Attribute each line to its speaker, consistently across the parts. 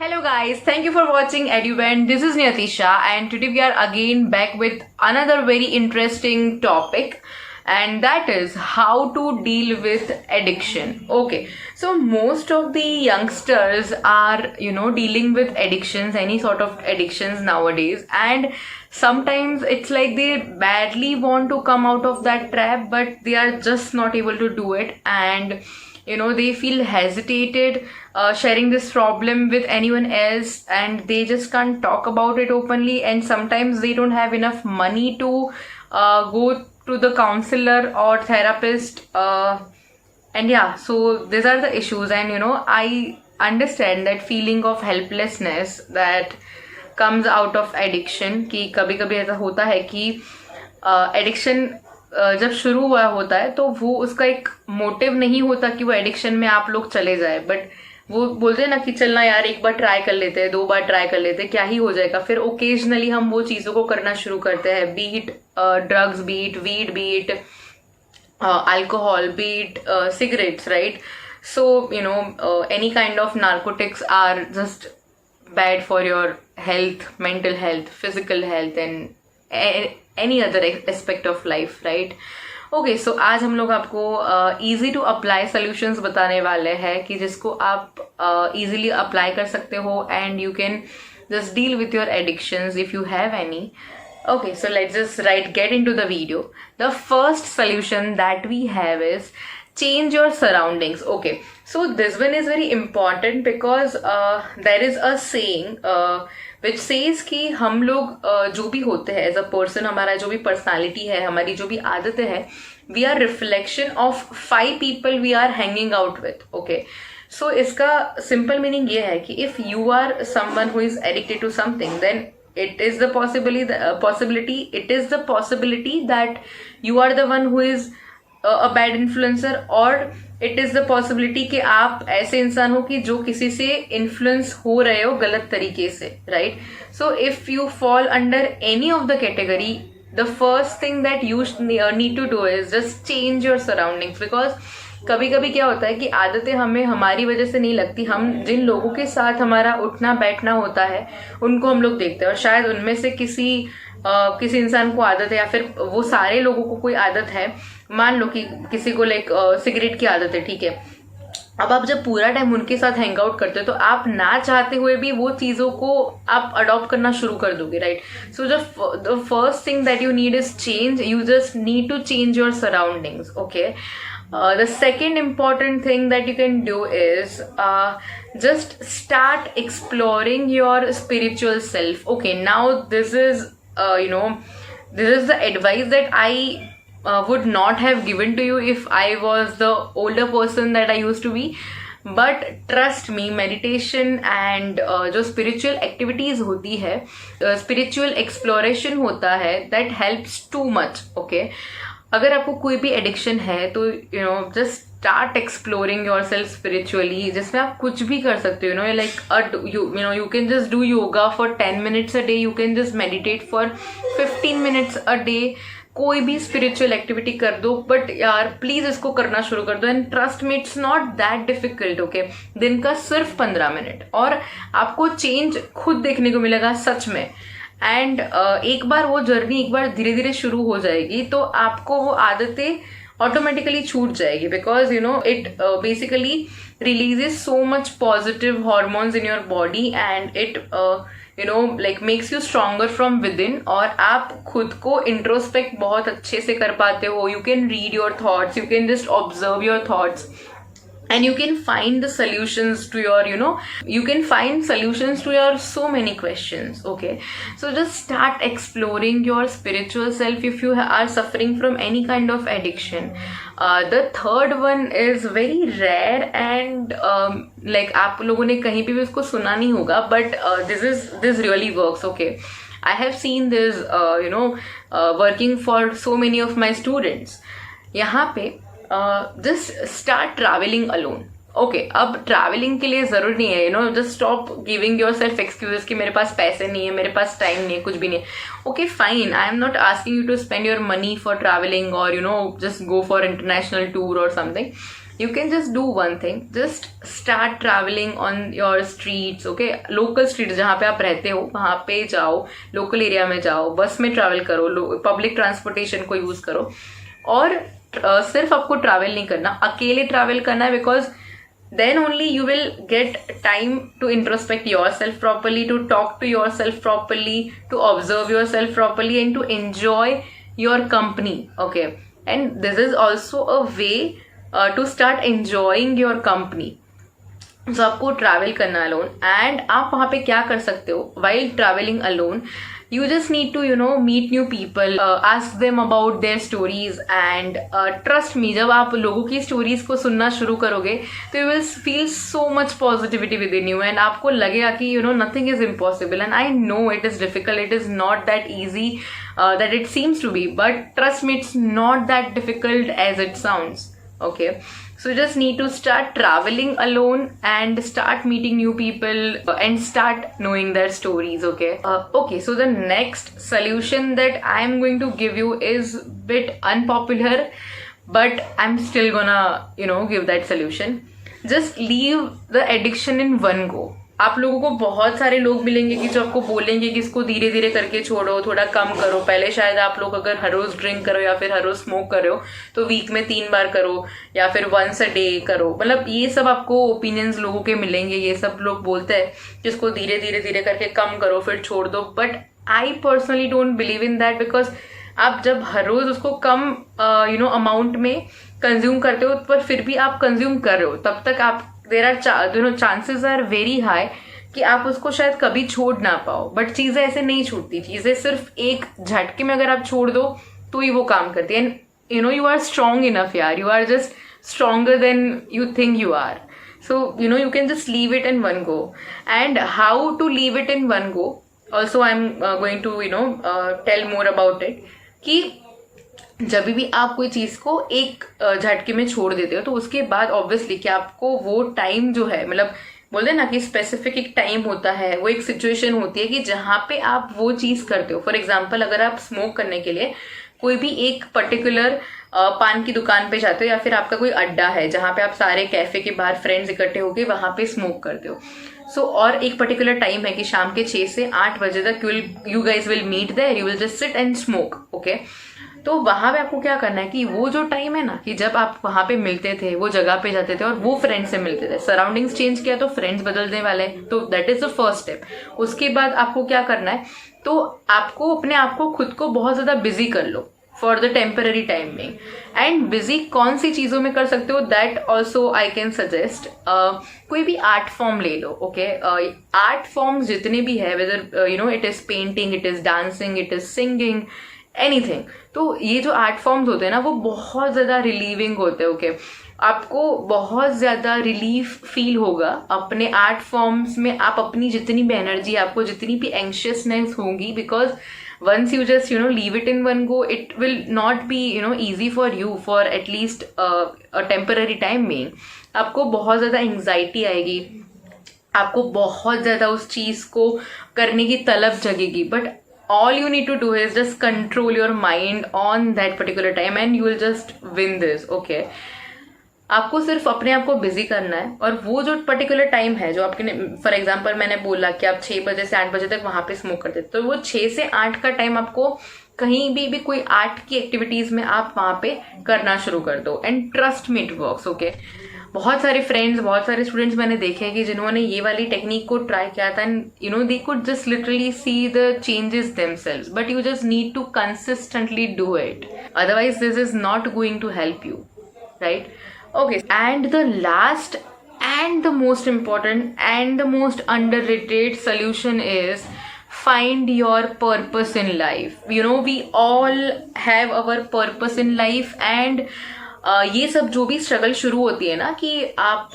Speaker 1: Hello guys, thank you for watching EduBand. This is Niyatisha and today we are again back with another very interesting topic, and that is how to deal with addiction. Okay, so most of the youngsters are dealing with addictions, any sort of addictions nowadays, and sometimes it's like they badly want to come out of that trap but they are just not able to do it, and they feel hesitated sharing this problem with anyone else, and they just can't talk about it openly, and sometimes they don't have enough money to go to the counselor or therapist, and yeah, so these are the issues. And I understand that feeling of helplessness that comes out of addiction, कि कभी कभी ऐसा होता है कि addiction जब शुरू हुआ होता है तो वो उसका एक मोटिव नहीं होता कि वो एडिक्शन में आप लोग चले जाए, बट वो बोलते हैं ना कि चलना यार एक बार ट्राई कर लेते हैं, 2 बार ट्राई कर लेते हैं, क्या ही हो जाएगा। फिर ओकेजनली हम वो चीज़ों को करना शुरू करते हैं, beat drugs, beat weed, beat alcohol, beat cigarettes, right? So any kind of narcotics are just bad for your health, mental health, physical health, and any other aspect of life, right? Okay, so आज हम लोग आपको easy to apply solutions बताने वाले हैं कि जिसको आप इजीली अप्लाई कर सकते हो, and you can just deal with your addictions if you have any. Okay, so let's just get into the video. The first solution that we have is change your surroundings. Okay, so this one is very important because there is a saying which says कि हम लोग जो भी होते हैं as a person, हमारा जो भी पर्सनालिटी है, हमारी जो भी आदतें हैं, we are reflection of 5 people we are hanging out with. Okay, so इसका सिंपल मीनिंग ये है कि if you are someone who is addicted to something, then it is the possibility that you are the one who is a bad influencer, or it is the possibility कि आप ऐसे इंसान हो कि जो किसी से इन्फ्लुएंस हो रहे हो गलत तरीके से, right? So if you fall under any of the category, the first thing that you need to do is just change your surroundings. Because कभी कभी क्या होता है कि आदतें हमें हमारी वजह से नहीं लगती, हम जिन लोगों के साथ हमारा उठना बैठना होता है उनको हम लोग देखते हैं, और शायद उनमें से किसी इंसान को आदत है, या फिर वो सारे लोगों को कोई आदत है. मान लो कि किसी को लाइक सिगरेट की आदत है, ठीक है. अब आप जब पूरा टाइम उनके साथ हैंग आउट करते हो तो आप ना चाहते हुए भी वो चीज़ों को आप अडॉप्ट करना शुरू कर दोगे, right? So the first thing that you need is change. You just need to change your surroundings. Okay, the second important thing that you can do is just start exploring your spiritual self. Okay, now this is this is the advice that I would not have given to you if I was the older person that I used to be. But trust me, meditation and जो spiritual activities होती है, spiritual exploration होता है, that helps too much. Okay, अगर आपको कोई भी addiction है तो just start exploring your self spiritually, जिसमें आप कुछ भी कर सकते हो. Like you can just do yoga for 10 minutes a day, you can just meditate for 15 minutes a day. कोई भी स्पिरिचुअल एक्टिविटी कर दो, बट यार प्लीज इसको करना शुरू कर दो, and trust me it's not that difficult. Okay, दिन का सिर्फ 15 मिनट और आपको चेंज खुद देखने को मिलेगा सच में. एंड एक बार वो जर्नी एक बार धीरे धीरे शुरू हो जाएगी तो आपको वो आदतें ऑटोमेटिकली छूट जाएगी, because it basically releases so much positive hormones in your body, and it like makes you stronger from with in, और आप खुद को इंट्रोस्पेक्ट बहुत अच्छे से कर पाते हो. You can read your thoughts, you can just observe your thoughts, and you can find the solutions to your you can find solutions to your so many questions. Okay, so just start exploring your spiritual self if you are suffering from any kind of addiction. The third one is very rare, and like आप लोगों ने कहीं भी उसको सुना नहीं होगा, but this really works. Okay, I have seen this working for so many of my students. यहाँ पे just start travelling alone. Okay, अब ट्रैवलिंग के लिए जरूर नहीं है just stop giving your self excuses कि मेरे पास पैसे नहीं है, मेरे पास टाइम नहीं है, कुछ भी नहीं है. Okay fine, I am not asking you to spend your money for travelling और just go for international tour और something. You can just do one thing, just start traveling on your streets, okay? Local streets जहाँ पे आप रहते हो वहाँ पे जाओ, लोकल एरिया में जाओ, बस में ट्रैवल करो, पब्लिक ट्रांसपोर्टेशन को यूज करो। और सिर्फ आपको ट्रैवल नहीं करना, अकेले ट्रैवल करना है, because then only you will get time to introspect yourself properly, to talk to yourself properly, to observe yourself properly, and to enjoy your company, okay? And this is also a way to start enjoying your company. So आपको travel करना alone, and आप वहाँ पे क्या कर सकते हो while traveling alone? You just need to, you know, meet new people, ask them about their stories, and trust me, जब आप लोगों की स्टोरीज को सुनना शुरू करोगे तो you will feel so much positivity within you, and आपको लगेगा कि you know nothing is impossible. And I know it is difficult, it is not that easy that it seems to be, but trust me, it's not that difficult as it sounds, okay? So you just need to start traveling alone and start meeting new people and start knowing their stories, okay? Okay, so the next solution that I'm going to give you is bit unpopular, but I'm still gonna, you know, give that solution. Just leave the addiction in one go. आप लोगों को बहुत सारे लोग मिलेंगे कि जो आपको बोलेंगे कि इसको धीरे धीरे करके छोड़ो, थोड़ा कम करो। पहले शायद आप लोग अगर हर रोज ड्रिंक करो या फिर हर रोज स्मोक कर रहे हो तो वीक में 3 बार करो या फिर वंस अ डे करो। मतलब ये सब आपको ओपिनियंस लोगों के मिलेंगे, ये सब लोग बोलते हैं कि इसको धीरे धीरे धीरे करके कम करो फिर छोड़ दो, but I personally don't believe in that, because आप जब हर रोज उसको कम यू नो अमाउंट में कंज्यूम करते हो पर फिर भी आप कंज्यूम कर रहे हो, तब तक आप there are chances are very high कि आप उसको शायद कभी छोड़ ना पाओ। बट चीजें ऐसे नहीं छूटती, चीजें सिर्फ एक झटके में अगर आप छोड़ दो तो ही वो काम करती है। And you know you are strong enough यार, you are just stronger than you think you are. So, you know, you can just leave it in one go. And how to leave it in one go, also I'm going to, you know, tell more about it. कि जब भी आप कोई चीज को एक झटके में छोड़ देते हो तो उसके बाद ऑब्वियसली कि आपको वो टाइम जो है, मतलब बोलते हैं ना कि स्पेसिफिक एक टाइम होता है, वो एक सिचुएशन होती है कि जहाँ पे आप वो चीज करते हो। फॉर एग्जाम्पल, अगर आप स्मोक करने के लिए कोई भी एक पर्टिकुलर पान की दुकान पे जाते हो या फिर आपका कोई अड्डा है जहाँ पे आप सारे कैफे के बाहर फ्रेंड्स इकट्ठे होके वहां पे स्मोक करते हो। सो और एक पर्टिकुलर टाइम है कि शाम के 6 से 8 बजे तक you guys will meet there, you will just sit and smoke, okay? तो वहां पे आपको क्या करना है कि वो जो टाइम है ना कि जब आप वहां पे मिलते थे, वो जगह पे जाते थे और वो फ्रेंड से मिलते थे, सराउंडिंग्स चेंज किया तो फ्रेंड्स बदलने वाले, तो that is the first step. उसके बाद आपको क्या करना है, तो आपको अपने आप को खुद को बहुत ज्यादा बिजी कर लो for the temporary timing. And busy कौन सी चीजों में कर सकते हो, that also I can suggest, कोई भी आर्ट फॉर्म ले लो, ओके? आर्ट फॉर्म्स जितने भी है, whether you know it is painting, it is dancing, it is singing, anything, तो ये जो आर्ट फॉर्म्स होते हैं ना वो बहुत ज्यादा रिलीविंग होते हैं, ओके? आपको बहुत ज्यादा रिलीफ फील होगा अपने आर्ट फॉर्म्स में। आप अपनी जितनी भी एनर्जी, आपको जितनी भी एंशियसनेस होगी, because once you just, you know, leave it in one go, it will not be, you know, easy for you for at least a temporary time being. आपको बहुत ज़्यादा एंग्जाइटी आएगी, आपको बहुत ज़्यादा उस चीज़ को करने की तलब जगेगी, but all you need to do is just control your mind on that particular time and you will just win this, okay? आपको सिर्फ अपने आप को बिजी करना है, और वो जो पर्टिकुलर टाइम है जो आपके, फॉर एग्जांपल मैंने बोला कि आप 6 बजे से 8 बजे तक वहां पे स्मोक करते, तो वो 6 से 8 का टाइम आपको कहीं भी कोई आर्ट की एक्टिविटीज में आप वहां पे करना शुरू कर दो, and trust me it works, okay? बहुत सारे फ्रेंड्स, बहुत सारे स्टूडेंट्स मैंने देखे हैं कि जिन्होंने ये वाली टेक्निक को ट्राई किया था, and you know they could just literally see the changes themselves, but you just need to consistently do it, otherwise this is not going to help you, right? Okay, and the last and the most important and the most underrated solution is find your purpose in life. You know, we all have our purpose in life, and ये सब जो भी struggle शुरू होती है ना कि आप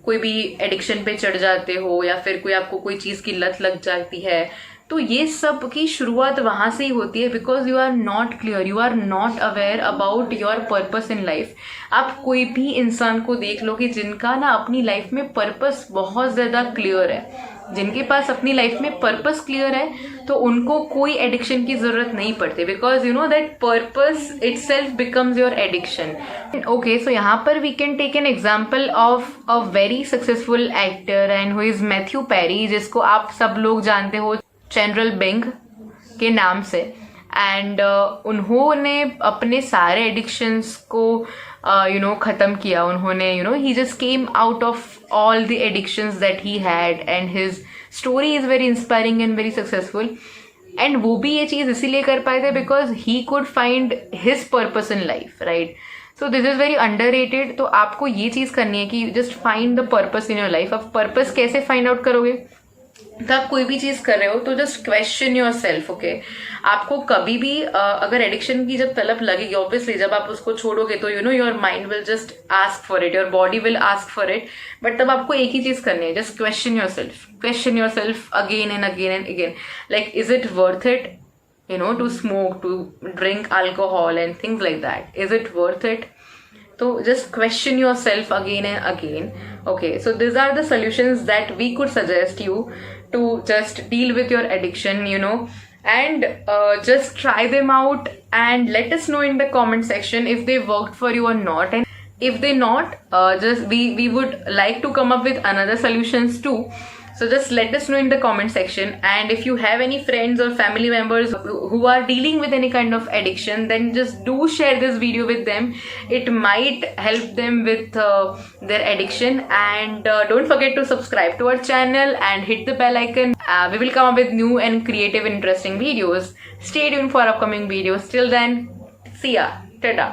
Speaker 1: कोई भी एडिक्शन पे चढ़ जाते हो या फिर कोई आपको कोई चीज की लत लग जाती है, तो ये सब की शुरुआत वहां से ही होती है, because you are not clear, you are not aware about your purpose in life. आप कोई भी इंसान को देख लो कि जिनका ना अपनी लाइफ में पर्पस बहुत ज्यादा क्लियर है, जिनके पास अपनी लाइफ में पर्पस क्लियर है तो उनको कोई एडिक्शन की जरूरत नहीं पड़ती, because you know that purpose itself becomes your addiction. Okay, so यहाँ पर we can take an example of a very successful actor and who is Matthew Perry, जिसको आप सब लोग जानते हो जनरल बिंग के नाम से. एंड उन्होंने अपने सारे एडिक्शंस को ख़त्म किया. उन्होंने ही just came out of all the addictions that he had and his story is very inspiring and very successful. And वो भी ये चीज़ इसीलिए कर पाए थे because he could find his purpose in life, right. So this is very underrated. तो आपको ये चीज़ करनी है कि just find the purpose in your life. अब पर्पस कैसे फाइंड आउट करोगे? तो आप कोई भी चीज कर रहे हो तो just question your self. Okay, आपको कभी भी अगर एडिक्शन की जब तलब लगेगी, ऑब्वियसली जब आप उसको छोड़ोगे तो your mind will just ask for it, your body will ask for it. But तब आपको एक ही चीज करनी है, just question your self again and again and again. Like, is it worth it to smoke, to drink alcohol and things like that? Is it worth it? So just question yourself again and again. Okay, so these are the solutions that we could suggest you to just deal with your addiction, and just try them out and let us know in the comment section if they worked for you or not. And if they not, just we would like to come up with another solutions too. So just let us know in the comment section. And if you have any friends or family members who are dealing with any kind of addiction, then just do share this video with them. It might help them with their addiction. And don't forget to subscribe to our channel and hit the bell icon. We will come up with new and creative, interesting videos. Stay tuned for upcoming videos. Till then, see ya. Tada.